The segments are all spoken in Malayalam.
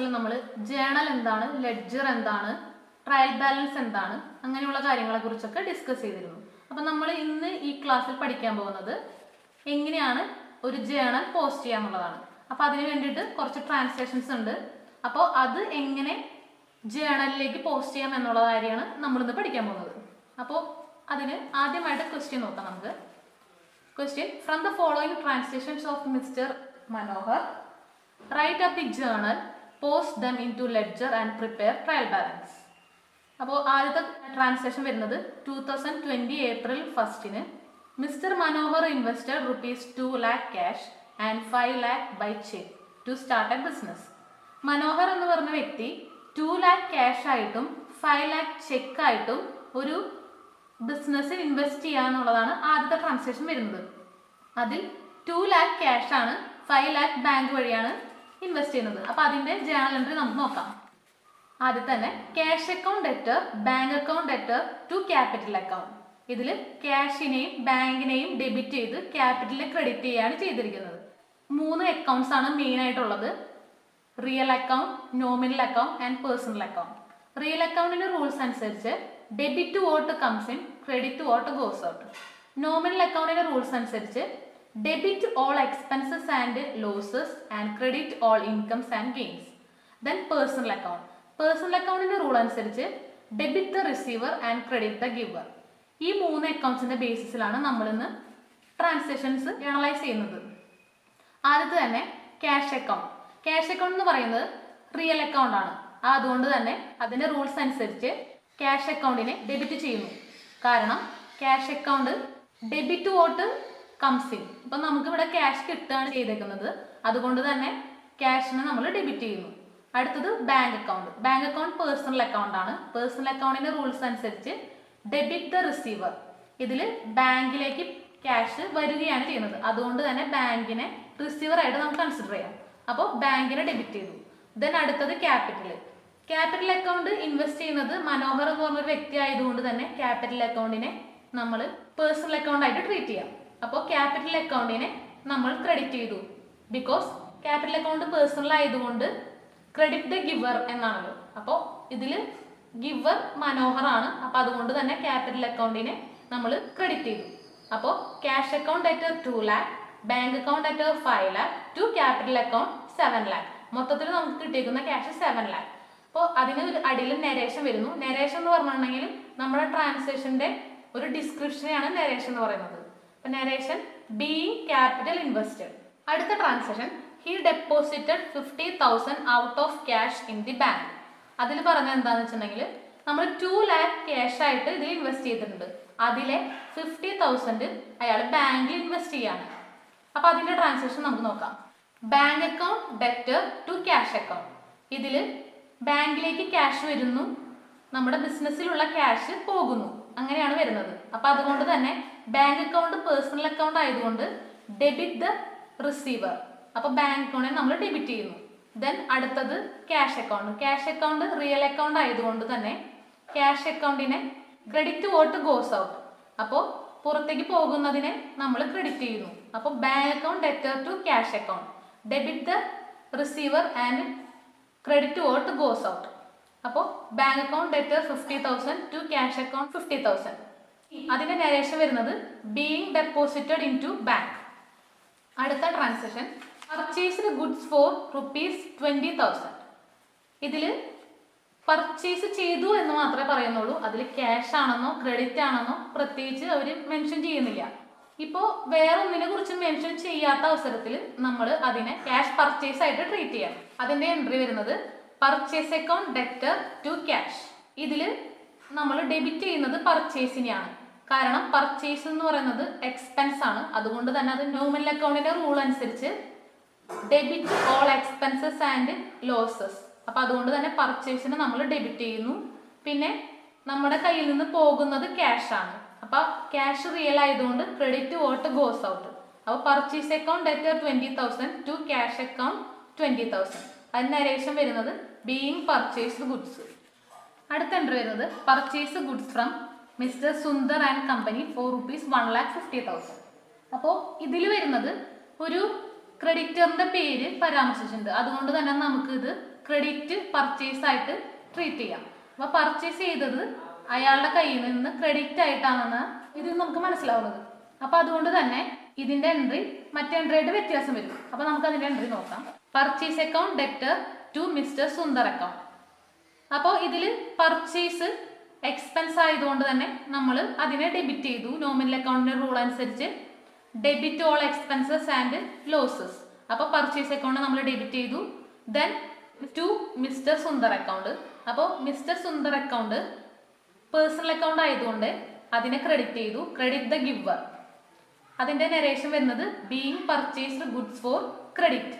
ക്ലാസ്സിൽ നമ്മൾ ജേണൽ എന്താണ്, ലെഡ്ജർ എന്താണ്, ട്രയൽ ബാലൻസ് എന്താണ്, അങ്ങനെയുള്ള കാര്യങ്ങളെ കുറിച്ചൊക്കെ ഡിസ്കസ് ചെയ്തിരുന്നു. അപ്പം നമ്മൾ ഇന്ന് ഈ ക്ലാസ്സിൽ പഠിക്കാൻ പോകുന്നത് എങ്ങനെയാണ് ഒരു ജേണൽ പോസ്റ്റ് ചെയ്യാന്നുള്ളതാണ്. അപ്പോൾ അതിന് വേണ്ടിയിട്ട് കുറച്ച് ട്രാൻസ്ലേഷൻസ് ഉണ്ട്. അപ്പോൾ അത് എങ്ങനെ ജേണലിലേക്ക് പോസ്റ്റ് ചെയ്യാം എന്നുള്ള കാര്യമാണ് നമ്മളിന്ന് പഠിക്കാൻ പോകുന്നത്. അപ്പോൾ അതിന് ആദ്യമായിട്ട് ക്വസ്റ്റ്യൻ നോക്കാം നമുക്ക്. Question: from the following translations of mister Manohar, write up the journal, post them into ledger and prepare trial balance. അപ്പോൾ ആദ്യത്തെ ട്രാൻസ്ലേഷൻ വരുന്നത് 2020 April 1 mister Manohar invested ₹2 lakh cash and 5 lakh by cheque to start a business. Manohar എന്ന് പറഞ്ഞ വ്യക്തി 2 lakh ക്യാഷ് ആയിട്ടും 5 lakh ചെക്കായിട്ടും ഒരു ബിസിനസ്സിൽ ഇൻവെസ്റ്റ് ചെയ്യുക എന്നുള്ളതാണ് ആദ്യത്തെ ട്രാൻസാക്ഷൻ വരുന്നത്. അതിൽ 2 lakh ക്യാഷ് ആണ്, 5 lakh ബാങ്ക് വഴിയാണ് ഇൻവെസ്റ്റ് ചെയ്യുന്നത്. അപ്പോൾ അതിൻ്റെ ജേണൽ എൻട്രി നമുക്ക് നോക്കാം. ആദ്യം തന്നെ cash account debtor, bank account debtor to capital account. ഇതിൽ ക്യാഷിനെയും ബാങ്കിനെയും ഡെബിറ്റ് ചെയ്ത് ക്യാപിറ്റലിനെ ക്രെഡിറ്റ് ചെയ്യുകയാണ് ചെയ്തിരിക്കുന്നത്. 3 അക്കൗണ്ട്സ് ആണ് മെയിൻ ആയിട്ടുള്ളത്: real account, nominal account and personal account. Real അക്കൗണ്ടിന്റെ റൂൾസ് അനുസരിച്ച് debit what comes in, credit what goes out. Nominal അക്കൗണ്ടിന്റെ റൂൾസ് അനുസരിച്ച് debit all expenses and losses and credit all incomes and gains. Then personal account. Personal അക്കൗണ്ടിന്റെ റൂൾ അനുസരിച്ച് debit the receiver and credit the giver. ഈ 3 അക്കൗണ്ട്സിന്റെ ബേസിസിലാണ് നമ്മളിന്ന് ട്രാൻസാക്ഷൻസ് ജേണലൈസ് ചെയ്യുന്നത്. ആദ്യത്തെ തന്നെ ക്യാഷ് അക്കൗണ്ട്. ക്യാഷ് അക്കൗണ്ട് എന്ന് പറയുന്നത് റിയൽ അക്കൗണ്ട് ആണ്. അതുകൊണ്ട് തന്നെ അതിന്റെ റൂൾസ് അനുസരിച്ച് ക്യാഷ് അക്കൗണ്ടിനെ ഡെബിറ്റ് ചെയ്യുന്നു. കാരണം cash account debit what comes in. ഇപ്പം നമുക്കിവിടെ ക്യാഷ് കിട്ടുകയാണ് ചെയ്തേക്കുന്നത്, അതുകൊണ്ട് തന്നെ ക്യാഷിനെ നമ്മൾ ഡെബിറ്റ് ചെയ്യുന്നു. അടുത്തത് bank account. Bank account personal account ആണ്. പേഴ്സണൽ അക്കൗണ്ടിന്റെ റൂൾസ് അനുസരിച്ച് ഡെബിറ്റ് ദ റിസീവർ. ഇതിൽ ബാങ്കിലേക്ക് ക്യാഷ് വരികയാണ് ചെയ്യുന്നത്, അതുകൊണ്ട് തന്നെ ബാങ്കിനെ റിസീവർ ആയിട്ട് നമുക്ക് കൺസിഡർ ചെയ്യാം. അപ്പോൾ ബാങ്കിനെ ഡെബിറ്റ് ചെയ്തു. ദെൻ അടുത്തത് ക്യാപിറ്റൽ. ക്യാപിറ്റൽ അക്കൗണ്ട് ഇൻവെസ്റ്റ് ചെയ്യുന്നത് മനോഹർ എന്ന് പറഞ്ഞൊരു വ്യക്തി ആയതുകൊണ്ട് തന്നെ ക്യാപിറ്റൽ അക്കൗണ്ടിനെ നമ്മൾ പേഴ്സണൽ അക്കൗണ്ട് ആയിട്ട് ട്രീറ്റ് ചെയ്യാം. അപ്പോൾ ക്യാപിറ്റൽ അക്കൗണ്ടിനെ നമ്മൾ ക്രെഡിറ്റ് ചെയ്തു. ബിക്കോസ് ക്യാപിറ്റൽ അക്കൗണ്ട് പേഴ്സണൽ ആയതുകൊണ്ട് ക്രെഡിറ്റ് ദ ഗിവർ എന്നാണല്ലോ. അപ്പോൾ ഇതിൽ ഗിവർ മനോഹർ ആണ്. അപ്പോൾ അതുകൊണ്ട് തന്നെ ക്യാപിറ്റൽ അക്കൗണ്ടിനെ നമ്മൾ ക്രെഡിറ്റ് ചെയ്തു. അപ്പോൾ cash account debtor 2 lakh, bank account debtor 5 lakh, to capital account 7 lakh. മൊത്തത്തിൽ നമുക്ക് കിട്ടിയിരിക്കുന്ന ക്യാഷ് 7 lakh. അപ്പോൾ അതിന് അടിയിൽ നെരേഷൻ വരുന്നു. നെരേഷൻ എന്ന് പറഞ്ഞിട്ടുണ്ടെങ്കിൽ നമ്മുടെ ട്രാൻസാക്ഷൻ്റെ ഒരു ഡിസ്ക്രിപ്ഷനെയാണ് നെരേഷൻ എന്ന് പറയുന്നത്. അപ്പോൾ നെരേഷൻ: ബീയിങ് ക്യാപിറ്റൽ ഇൻവെസ്റ്റഡ്. അടുത്ത transaction: he deposited 50,000 out of cash in the bank. അതിൽ പറഞ്ഞത് എന്താണെന്ന് വെച്ചിട്ടുണ്ടെങ്കിൽ നമ്മൾ 2 lakh ക്യാഷ് ആയിട്ട് ഇതിൽ ഇൻവെസ്റ്റ് ചെയ്തിട്ടുണ്ട്. അതിലെ 50,000 അയാൾ ബാങ്കിൽ ഇൻവെസ്റ്റ് ചെയ്യാണ്. അപ്പോൾ അതിൻ്റെ ട്രാൻസാക്ഷൻ നമുക്ക് നോക്കാം. Bank account debtor to cash account. ഇതിൽ ബാങ്കിലേക്ക് ക്യാഷ് വരുന്നു, നമ്മുടെ ബിസിനസ്സിലുള്ള ക്യാഷ് പോകുന്നു, അങ്ങനെയാണ് വരുന്നത്. അപ്പോൾ അതുകൊണ്ട് തന്നെ ബാങ്ക് അക്കൗണ്ട് പേഴ്സണൽ അക്കൗണ്ട് ആയതുകൊണ്ട് ഡെബിറ്റ് ദ റിസീവർ. അപ്പോൾ ബാങ്ക് അക്കൗണ്ടിനെ നമ്മൾ ഡെബിറ്റ് ചെയ്യുന്നു. ദെൻ അടുത്തത് cash account. Cash account real account ആയതുകൊണ്ട് തന്നെ ക്യാഷ് അക്കൗണ്ടിനെ ക്രെഡിറ്റ് വോട്ട് ഗോസ് ഔട്ട്. അപ്പോൾ പുറത്തേക്ക് പോകുന്നതിനെ നമ്മൾ ക്രെഡിറ്റ് ചെയ്യുന്നു. അപ്പോൾ bank account debtor to cash account, debit the receiver and credit what goes out. അപ്പോൾ bank account debtor 50,000 to cash account 50,000. അതിന്റെ നരേഷൻ വരുന്നത് being deposited in to bank. അടുത്ത ട്രാൻസാക്ഷൻ: പർച്ചേസ്ഡ് ഗുഡ്സ് ഫോർ ₹20,000. ഇതിൽ പർച്ചേസ് ചെയ്തു എന്ന് മാത്രമേ പറയുന്നുള്ളൂ. അതിൽ ക്യാഷ് ആണെന്നോ ക്രെഡിറ്റ് ആണെന്നോ പ്രത്യേകിച്ച് അവർ മെൻഷൻ ചെയ്യുന്നില്ല. ഇപ്പോൾ വേറെ ഒന്നിനെ കുറിച്ച് മെൻഷൻ ചെയ്യാത്ത അവസരത്തിൽ നമ്മൾ അതിനെ ക്യാഷ് പർച്ചേസ് ആയിട്ട് ട്രീറ്റ് ചെയ്യാം. അതിൻ്റെ എൻട്രി വരുന്നത് purchase account debtor to cash. ഇതിൽ നമ്മൾ ഡെബിറ്റ് ചെയ്യുന്നത് പർച്ചേസിനെയാണ്. കാരണം പർച്ചേസ് എന്ന് പറയുന്നത് എക്സ്പെൻസ് ആണ്. അതുകൊണ്ട് തന്നെ അത് നോമിനൽ അക്കൗണ്ടിന്റെ റൂൾ അനുസരിച്ച് debit all expenses and losses. അപ്പോൾ അതുകൊണ്ട് തന്നെ പർച്ചേസിനെ നമ്മൾ ഡെബിറ്റ് ചെയ്യുന്നു. പിന്നെ നമ്മുടെ കയ്യിൽ നിന്ന് പോകുന്നത് ക്യാഷ് ആണ്. അപ്പോൾ ക്യാഷ് റിയൽ ആയതുകൊണ്ട് ക്രെഡിറ്റ് വോട്ട് ഗോസ് ഔട്ട്. അപ്പോൾ purchase account debtor 20,000 to cash account 20,000. അതിന് നരേഷൻ വരുന്നത് ബീയിങ് പർച്ചേസ്ഡ് ഗുഡ്സ്. അടുത്ത എൻട്രി വരുന്നത് purchase goods from mister Sundar and company for ₹1,50,000. അപ്പോൾ ഇതിൽ വരുന്നത് ഒരു ക്രെഡിറ്ററിന്റെ പേര് പരാമർശിച്ചിട്ടുണ്ട്. അതുകൊണ്ട് തന്നെ നമുക്ക് ഇത് ക്രെഡിറ്റ് പർച്ചേസ് ആയിട്ട് ട്രീറ്റ് ചെയ്യാം. അപ്പോൾ പർച്ചേസ് ചെയ്തത് അയാളുടെ കയ്യിൽ നിന്ന് ക്രെഡിറ്റ് ആയിട്ടാണെന്ന് ഇതിൽ നമുക്ക് മനസ്സിലാവുന്നത്. അപ്പോൾ അതുകൊണ്ട് തന്നെ ഇതിന്റെ എൻട്രി മറ്റേ എൻട്രിയായിട്ട് വ്യത്യാസം വരും. അപ്പോൾ നമുക്ക് അതിന്റെ എൻട്രി നോക്കാം. Purchase account debtor to mister Sundar account. അപ്പോൾ ഇതിൽ പർച്ചേസ് എക്സ്പെൻസ് ആയതുകൊണ്ട് തന്നെ നമ്മൾ അതിനെ ഡെബിറ്റ് ചെയ്തു. നോമിനൽ അക്കൗണ്ടിന്റെ റൂൾ അനുസരിച്ച് debit all expenses and losses. അപ്പോൾ പർച്ചേസ് അക്കൗണ്ട് നമ്മൾ ഡെബിറ്റ് ചെയ്തു. Then to mister Sundar account. അപ്പോൾ mister Sundar account personal account ആയതുകൊണ്ട് അതിനെ ക്രെഡിറ്റ് ചെയ്തു. Credit the giver. അതിന്റെ നരേഷൻ വരുന്നത് being purchased goods for credit.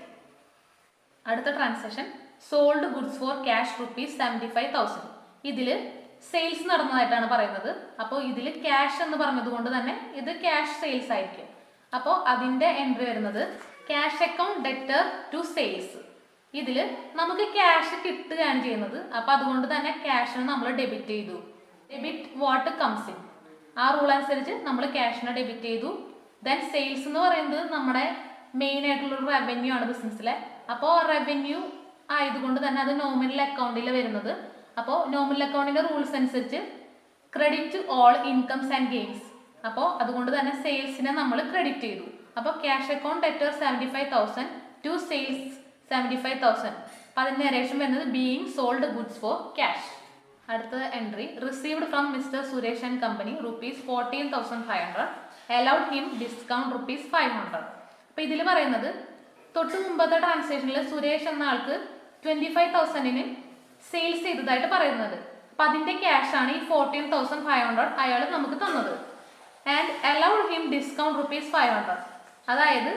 അടുത്ത transaction sold goods for cash ₹75,000. ഇതിൽ സെയിൽസ് നടന്നതായിട്ടാണ് പറയുന്നത്. അപ്പോൾ ഇതിൽ ക്യാഷ് എന്ന് പറഞ്ഞത് കൊണ്ട് തന്നെ ഇത് ക്യാഷ് സെയിൽസ് ആയിരിക്കും. അപ്പോൾ അതിന്റെ എൻട്രി വരുന്നത് cash account debtor to sales. ഇതിൽ നമുക്ക് ക്യാഷ് കിട്ടുകയാണ് ചെയ്യുന്നത്. അപ്പോൾ അതുകൊണ്ട് തന്നെ ക്യാഷിന് നമ്മൾ ഡെബിറ്റ് ചെയ്തു. Debit what comes in. ആ റൂൾ അനുസരിച്ച് നമ്മൾ ക്യാഷിനെ ഡെബിറ്റ് ചെയ്തു. ദെൻ സെയിൽസ് എന്ന് പറയുന്നത് നമ്മുടെ മെയിൻ ആയിട്ടുള്ളൊരു റവന്യൂ ആണ് ബിസിനസ്സിലെ. അപ്പോൾ റവന്യൂ ആയതുകൊണ്ട് തന്നെ അത് നോമിനൽ അക്കൗണ്ടിൽ വരുന്നത്. അപ്പോൾ നോമിനൽ അക്കൗണ്ടിന്റെ റൂൾസ് അനുസരിച്ച് credit all incomes and gains. അപ്പോൾ അതുകൊണ്ട് തന്നെ സെയിൽസിനെ നമ്മൾ ക്രെഡിറ്റ് ചെയ്തു. അപ്പോൾ cash account debtor 75,000 to sales 75,000. അപ്പോൾ അതിന്റെ നരേഷൻ വരുന്നത് being sold goods for cash. അടുത്ത entry received from mister Suresh and company ₹14,500. Allowed him discount ₹500. അപ്പോൾ ഇതിൽ പറയുന്നത് തൊട്ട് മുമ്പത്തെ ട്രാൻസാക്ഷനിൽ സുരേഷ് എന്ന ആൾക്ക് 25,000 സെയിൽസ് ചെയ്തതായിട്ട് പറയുന്നത്. അപ്പം അതിന്റെ ക്യാഷ് ആണ് ഈ 14,500 അയാൾ നമുക്ക് തന്നത്. And allowed him discount ₹500. അതായത്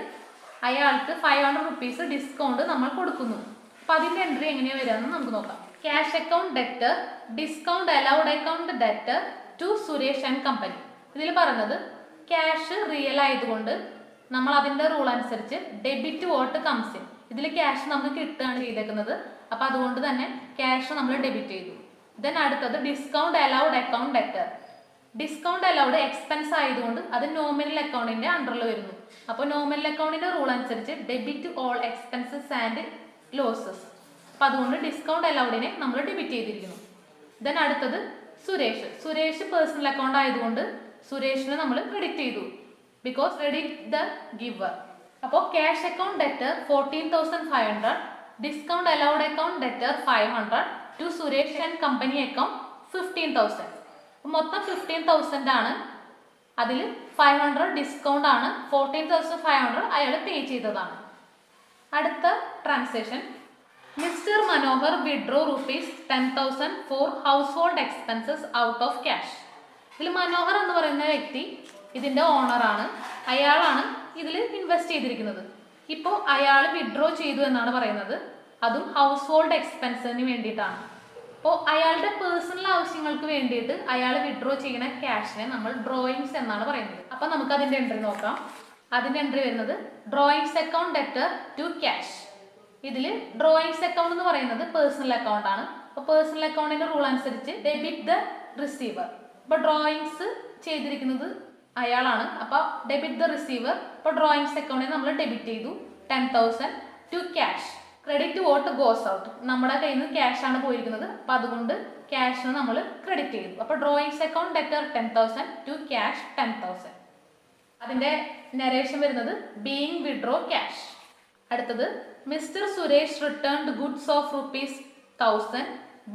അയാൾക്ക് ₹500 ഡിസ്കൗണ്ട് നമ്മൾ കൊടുക്കുന്നു. അപ്പം അതിന്റെ എൻട്രി എങ്ങനെയാണ് വരിക എന്ന് നമുക്ക് നോക്കാം. Cash account debtor discount allowed account debtor to Suresh and company. ഇതിൽ പറഞ്ഞത് ക്യാഷ് റിയൽ ആയതുകൊണ്ട് നമ്മൾ അതിന്റെ റൂൾ അനുസരിച്ച് ഡെബിറ്റ് വോട്ട് കംസ് ഇൻ. ഇതിൽ ക്യാഷ് നമുക്ക് കിട്ടുകയാണ് ചെയ്തേക്കുന്നത്. അപ്പൊ അതുകൊണ്ട് തന്നെ ക്യാഷ് നമ്മൾ ഡെബിറ്റ് ചെയ്തു. ദെൻ അടുത്തത് discount allowed account debtor. Discount allowed expense ആയതുകൊണ്ട് അത് നോമിനൽ അക്കൗണ്ടിന്റെ അണ്ടറിൽ വരുന്നു. അപ്പോൾ നോമിനൽ അക്കൗണ്ടിന്റെ റൂൾ അനുസരിച്ച് debit all expenses and losses. അപ്പൊ അതുകൊണ്ട് ഡിസ്കൗണ്ട് അലൗഡിനെ നമ്മൾ ഡെബിറ്റ് ചെയ്തിരിക്കുന്നു. ദെൻ അടുത്തത് സുരേഷ് പേഴ്സണൽ അക്കൗണ്ട് ആയതുകൊണ്ട് സുരേഷിനെ നമ്മൾ ക്രെഡിറ്റ് ചെയ്തു. Because credit the giver. അപ്പോൾ cash account debtor 14,500 discount allowed account debtor 500 to Suresh and company account 15,000. മൊത്തം 15,000 ആണ്. അതിൽ 500 ഡിസ്കൗണ്ട് ആണ്. 14,500 അയാൾ പേ ചെയ്തതാണ്. അടുത്ത transaction mister Manohar withdraw ₹10,000 for household expenses out of cash. ഇതിൽ മനോഹർ എന്ന് പറയുന്ന വ്യക്തി ഇതിന്റെ ഓണറാണ്. അയാളാണ് ഇതിൽ ഇൻവെസ്റ്റ് ചെയ്തിരിക്കുന്നത്. ഇപ്പോൾ അയാൾ വിഡ്രോ ചെയ്തു എന്നാണ് പറയുന്നത്. അതും ഹൗസ് ഹോൾഡ് എക്സ്പെൻസിന് വേണ്ടിയിട്ടാണ്. അപ്പോൾ അയാളുടെ പേഴ്സണൽ ആവശ്യങ്ങൾക്ക് വേണ്ടിയിട്ട് അയാൾ വിഡ്രോ ചെയ്യുന്ന ക്യാഷിനെ നമ്മൾ ഡ്രോയിങ്സ് എന്നാണ് പറയുന്നത്. അപ്പം നമുക്ക് അതിന്റെ എൻട്രി നോക്കാം. അതിന്റെ എൻട്രി വരുന്നത് drawings account debtor to cash. ഇതിൽ ഡ്രോയിങ്സ് അക്കൗണ്ട് എന്ന് പറയുന്നത് പേഴ്സണൽ അക്കൗണ്ട് ആണ്. അപ്പോൾ പേഴ്സണൽ അക്കൗണ്ടിന്റെ റൂൾ അനുസരിച്ച് ഡെബിറ്റ് ദ റിസീവർ. അപ്പോൾ ഡ്രോയിങ്സ് ചെയ്തിരിക്കുന്നത് അയാളാണ്. അപ്പോൾ ഡെബിറ്റ് ദ റിസീവർ. അപ്പോൾ ഡ്രോയിങ്സ് അക്കൗണ്ടിൽ നമ്മൾ ഡെബിറ്റ് ചെയ്തു 10,000 to cash. Credit what goes out. നമ്മുടെ കയ്യിൽ നിന്ന് ക്യാഷ് ആണ് പോയിരിക്കുന്നത്. അപ്പോൾ അതുകൊണ്ട് ക്യാഷിന് നമ്മൾ ക്രെഡിറ്റ് ചെയ്തു. അപ്പോൾ drawings account debtor 10,000 to cash 10,000. അതിന്റെ നരേഷൻ വരുന്നത് ബീയിങ് വിഡ്രോ ക്യാഷ്. അടുത്തത് mister Suresh returned goods of ₹1,000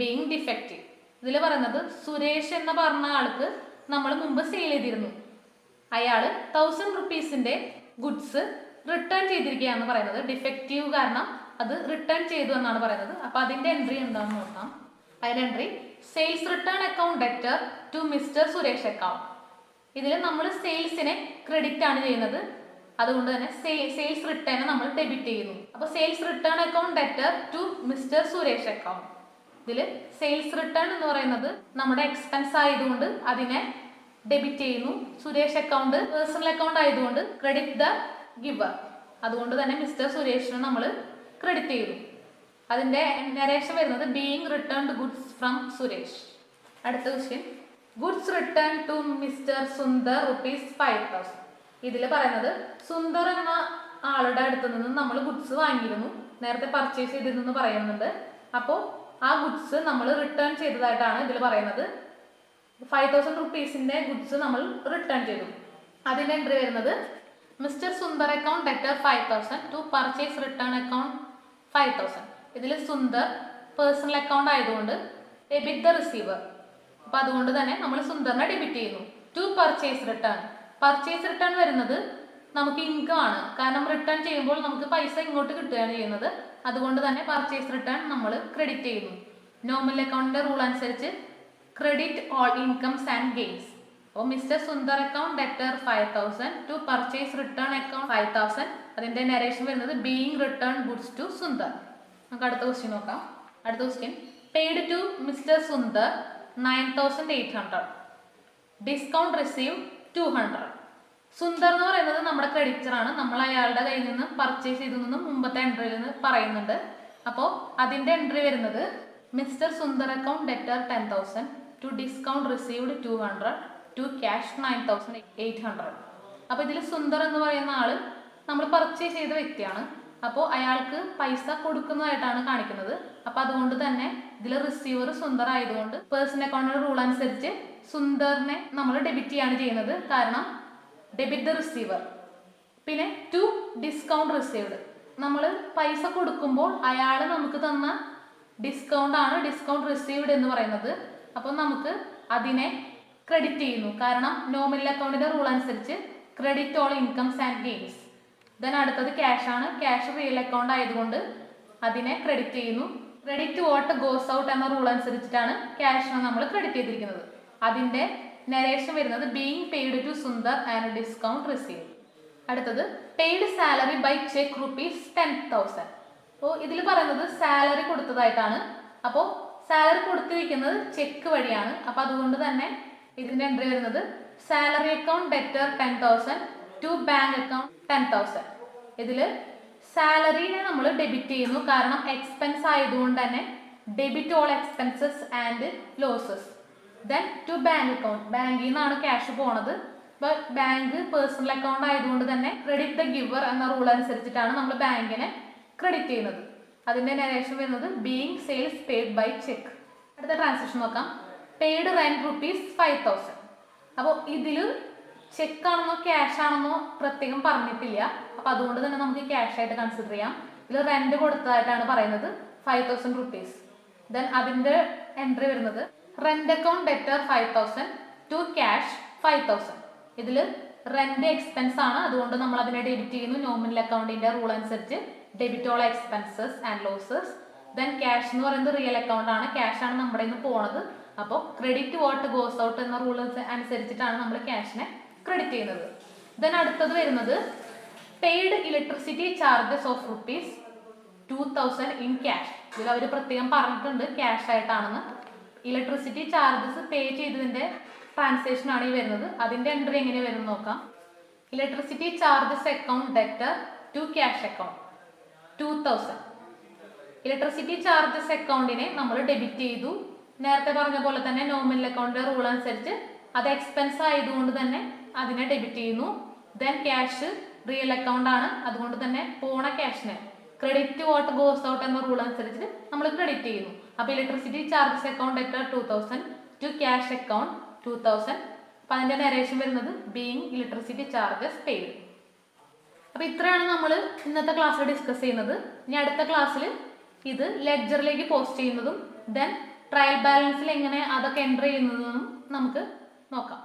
being defective. ഇതിൽ പറയുന്നത് സുരേഷ് എന്ന് പറഞ്ഞ ആൾക്ക് നമ്മൾ മുമ്പ് സെയിൽ ചെയ്തിരുന്നു. അയാൾ ₹1,000 ഗുഡ്സ് റിട്ടേൺ ചെയ്തിരിക്കുകയാണെന്ന് പറയുന്നത്. ഡിഫക്റ്റീവ് കാരണം അത് റിട്ടേൺ ചെയ്തു എന്നാണ് പറയുന്നത്. അപ്പൊ അതിന്റെ എൻട്രി എന്താണെന്ന് നോക്കാം. അതിന്റെ entry sales return account debtor to mister Suresh account. ഇതിൽ നമ്മൾ സെയിൽസിനെ ക്രെഡിറ്റ് ആണ് ചെയ്യുന്നത്. അതുകൊണ്ട് തന്നെ സെയിൽസ് റിട്ടേൺ നമ്മൾ ഡെബിറ്റ് ചെയ്യുന്നു. അപ്പൊ sales return account debtor to mister Suresh account. ഇതിൽ സെയിൽസ് റിട്ടേൺ എന്ന് പറയുന്നത് നമ്മുടെ എക്സ്പെൻസ് ആയതുകൊണ്ട് അതിനെ ഡെബിറ്റ് ചെയ്യുന്നു. സുരേഷ് അക്കൗണ്ട് പേഴ്സണൽ അക്കൗണ്ട് ആയതുകൊണ്ട് ക്രെഡിറ്റ് ദ ഗിവർ. അതുകൊണ്ട് തന്നെ മിസ്റ്റർ സുരേഷിന് നമ്മൾ ക്രെഡിറ്റ് ചെയ്തു. അതിന്റെ നരേഷൻ വരുന്നത് being returned goods from Suresh. അടുത്ത question goods return to mister Sundar ₹5,000. ഇതിൽ പറയുന്നത് സുന്ദർ എന്ന ആളുടെ അടുത്ത് നിന്ന് നമ്മൾ ഗുഡ്സ് വാങ്ങിയിരുന്നു. നേരത്തെ പർച്ചേസ് ചെയ്തിരുന്നു പറയുന്നുണ്ട്. അപ്പോൾ ആ ഗുഡ്സ് നമ്മൾ റിട്ടേൺ ചെയ്തതായിട്ടാണ് ഇതിൽ പറയുന്നത്. 5000 റുപ്പീസിന്റെ ഗുഡ്സ് നമ്മൾ റിട്ടേൺ ചെയ്തു. അതിന്റെ എൻട്രി വരുന്നത് mister Sundar account debtor 5000 to purchase return account 5000. ഇതിൽ സുന്ദർ പേഴ്സണൽ അക്കൗണ്ട് ആയതുകൊണ്ട് ഡെബിറ്റ് ദ റിസീവർ. അപ്പൊ അതുകൊണ്ട് തന്നെ നമ്മൾ സുന്ദറിനെ ഡെബിറ്റ് ചെയ്യുന്നു. ടു പർച്ചേസ് റിട്ടേൺ വരുന്നത് നമുക്ക് ഇൻകം ആണ്. കാരണം റിട്ടേൺ ചെയ്യുമ്പോൾ നമുക്ക് പൈസ ഇങ്ങോട്ട് കിട്ടുകയാണ് ചെയ്യുന്നത്. അതുകൊണ്ട് തന്നെ പർച്ചേസ് റിട്ടേൺ നമ്മൾ ക്രെഡിറ്റ് ചെയ്യുന്നു. നോമിനൽ അക്കൗണ്ടിന്റെ റൂൾ അനുസരിച്ച് credit all incomes and gains. അപ്പോൾ mister Sundar account debtor 5000 to purchase return account 5000. അതിന്റെ നരേഷൻ വരുന്നത് being return goods to Sundar. നമുക്ക് അടുത്ത ക്വസ്റ്റ്യൻ നോക്കാം. അടുത്ത question paid to mister Sundar 9800. Discount receive 200. Sundar എന്ന് പറയുന്നത് നമ്മുടെ ക്രെഡിറ്റർ ആണ്. നമ്മൾ അയാളുടെ കയ്യിൽ നിന്ന് പർച്ചേസ് ചെയ്തതെന്നും മുമ്പത്തെ എൻട്രിയിൽ നിന്ന് പറയുന്നുണ്ട്. അപ്പോൾ അതിന്റെ എൻട്രി വരുന്നത് mister Sundar account debtor 10,000 to discount received 200 to cash 9800. അപ്പോൾ ഇതിൽ സുന്ദർ എന്ന് പറയുന്ന ആള് നമ്മൾ പർച്ചേസ് ചെയ്ത വ്യക്തിയാണ്. അപ്പോൾ അയാൾക്ക് പൈസ കൊടുക്കുന്നതായിട്ടാണ് കാണിക്കുന്നത്. അപ്പോൾ അതുകൊണ്ട് തന്നെ ഇതിൽ റിസീവർ സുന്ദർ ആയതുകൊണ്ട് പേഴ്സണൽ അക്കൗണ്ടിന്റെ റൂൾ അനുസരിച്ച് സുന്ദറിനെ നമ്മൾ ഡെബിറ്റ് ചെയ്യാണ് ചെയ്യുന്നത്. കാരണം ഡെബിറ്റ് ദ റിസീവർ. പിന്നെ ടു ഡിസ്കൗണ്ട് റിസീവ്ഡ്, നമ്മൾ പൈസ കൊടുക്കുമ്പോൾ അയാൾ നമുക്ക് തന്ന ഡിസ്കൗണ്ട് ആണ് ഡിസ്കൗണ്ട് റിസീവ്ഡ് എന്ന് പറയുന്നത്. അപ്പോൾ നമുക്ക് അതിനെ ക്രെഡിറ്റ് ചെയ്യുന്നു. കാരണം നോമിനൽ അക്കൗണ്ടിന്റെ റൂൾ അനുസരിച്ച് credit all incomes and gains. Then അടുത്തത് ക്യാഷ് ആണ്. ക്യാഷ് റിയൽ അക്കൗണ്ട് ആയതുകൊണ്ട് അതിനെ ക്രെഡിറ്റ് ചെയ്യുന്നു. ക്രെഡിറ്റ് വാട്ട് ഗോസ് ഔട്ട് എന്ന റൂൾ അനുസരിച്ചിട്ടാണ് ക്യാഷിനെ നമ്മൾ ക്രെഡിറ്റ് ചെയ്തിരിക്കുന്നത്. അതിന്റെ നരേഷൻ വരുന്നത് being paid to Sundar and discount receive. അടുത്തത് പെയ്ഡ് സാലറി ബൈ ചെക്ക് ₹10,000. അപ്പോൾ ഇതിൽ പറയുന്നത് സാലറി കൊടുത്തതായിട്ടാണ്. അപ്പോൾ സാലറി കൊടുത്തിരിക്കുന്നത് ചെക്ക് വഴിയാണ്. അപ്പോൾ അതുകൊണ്ട് തന്നെ ഇതിന്റെ എൻട്രി വരുന്നത് salary account debtor 10,000 to bank account 10,000. ഇതിൽ സാലറിനെ നമ്മൾ ഡെബിറ്റ് ചെയ്യുന്നു. കാരണം എക്സ്പെൻസ് ആയതുകൊണ്ട് തന്നെ debit all expenses and losses. Then to bank account, ബാങ്കിൽ നിന്നാണ് ക്യാഷ് പോണത്. ഇപ്പോൾ ബാങ്ക് പേഴ്സണൽ അക്കൗണ്ട് ആയതുകൊണ്ട് തന്നെ ക്രെഡിറ്റ് ദ ഗിവർ എന്ന റൂൾ അനുസരിച്ചിട്ടാണ് നമ്മൾ ബാങ്കിനെ ക്രെഡിറ്റ് ചെയ്യുന്നത്. അതിന്റെ നരേഷൻ വരുന്നത് being sales paid by cheque. അടുത്ത ട്രാൻസാക്ഷൻ നോക്കാം. Paid rent ₹5,000. അപ്പോൾ ഇതിൽ ചെക്ക് ആണെന്നോ ക്യാഷ് ആണെന്നോ പ്രത്യേകം പറഞ്ഞിട്ടില്ല. അപ്പോൾ അതുകൊണ്ട് തന്നെ നമുക്ക് ക്യാഷ് ആയിട്ട് കൺസിഡർ ചെയ്യാം. ഇതിൽ റെന്റ് കൊടുത്തതായിട്ടാണ് പറയുന്നത് 5,000 rupees. ദെൻ അതിന്റെ എൻട്രി വരുന്നത് rent account debtor 5,000 to cash 5,000. ഇതിൽ റെന്റ് എക്സ്പെൻസ് ആണ്. അതുകൊണ്ട് നമ്മൾ അതിനെ ഡെബിറ്റ് ചെയ്യുന്നു. നോമിനൽ അക്കൗണ്ടിന്റെ റൂൾ അനുസരിച്ച് debit all expenses and losses. Then cash എന്ന് പറയുന്നത് റിയൽ അക്കൗണ്ട് ആണ്. ക്യാഷ് ആണ് നമ്മുടെ നിന്ന് പോണത്. അപ്പോൾ ക്രെഡിറ്റ് വാട്ട് ഗോസ് ഔട്ട് എന്ന റൂൾ അനുസരിച്ചിട്ടാണ് നമ്മൾ ക്യാഷിനെ ക്രെഡിറ്റ് ചെയ്യുന്നത്. ദെൻ അടുത്തത് വരുന്നത് paid electricity charges of ₹2,000 in cash. ഇതിൽ അവർ പ്രത്യേകം പറഞ്ഞിട്ടുണ്ട് ക്യാഷ് ആയിട്ടാണെന്ന്. ഇലക്ട്രിസിറ്റി ചാർജസ് പേ ചെയ്തതിന്റെ ട്രാൻസാക്ഷൻ ആണ് ഈ വരുന്നത്. അതിന്റെ എൻട്രി എങ്ങനെ വരും നോക്കാം. Electricity charges account debtor to cash account 2,000. Electricity charges അക്കൗണ്ടിനെ നമ്മൾ ഡെബിറ്റ് ചെയ്തു. നേരത്തെ പറഞ്ഞ പോലെ തന്നെ നോമിനൽ അക്കൗണ്ടിന്റെ റൂൾ അനുസരിച്ച് അത് എക്സ്പെൻസ് ആയതുകൊണ്ട് തന്നെ അതിനെ ഡെബിറ്റ് ചെയ്യുന്നു. ദെൻ ക്യാഷ് റിയൽ അക്കൗണ്ട് ആണ്. അതുകൊണ്ട് തന്നെ പോണ ക്യാഷിനെ ക്രെഡിറ്റ് വാട്ട് ഗോസ് ഔട്ട് എന്ന റൂൾ അനുസരിച്ച് നമ്മൾ ക്രെഡിറ്റ് ചെയ്യുന്നു. അപ്പോൾ electricity charges account debtor 2,000 to cash account 2,000. അപ്പം അതിന്റെ നരേഷൻ വരുന്നത് ബീയിങ് ഇലക്ട്രിസിറ്റി ചാർജസ് പെയ്ഡ്. അപ്പോൾ ഇത്രയാണ് നമ്മൾ ഇന്നത്തെ ക്ലാസ്സിൽ ഡിസ്കസ് ചെയ്യുന്നത്. ഇനി അടുത്ത ക്ലാസ്സിൽ ഇത് ലെഡ്ജറിലേക്ക് പോസ്റ്റ് ചെയ്യുന്നതും ദെൻ ട്രയൽ ബാലൻസിൽ എങ്ങനെ അതൊക്കെ എൻട്രി ചെയ്യുന്നതെന്നും നമുക്ക് നോക്കാം.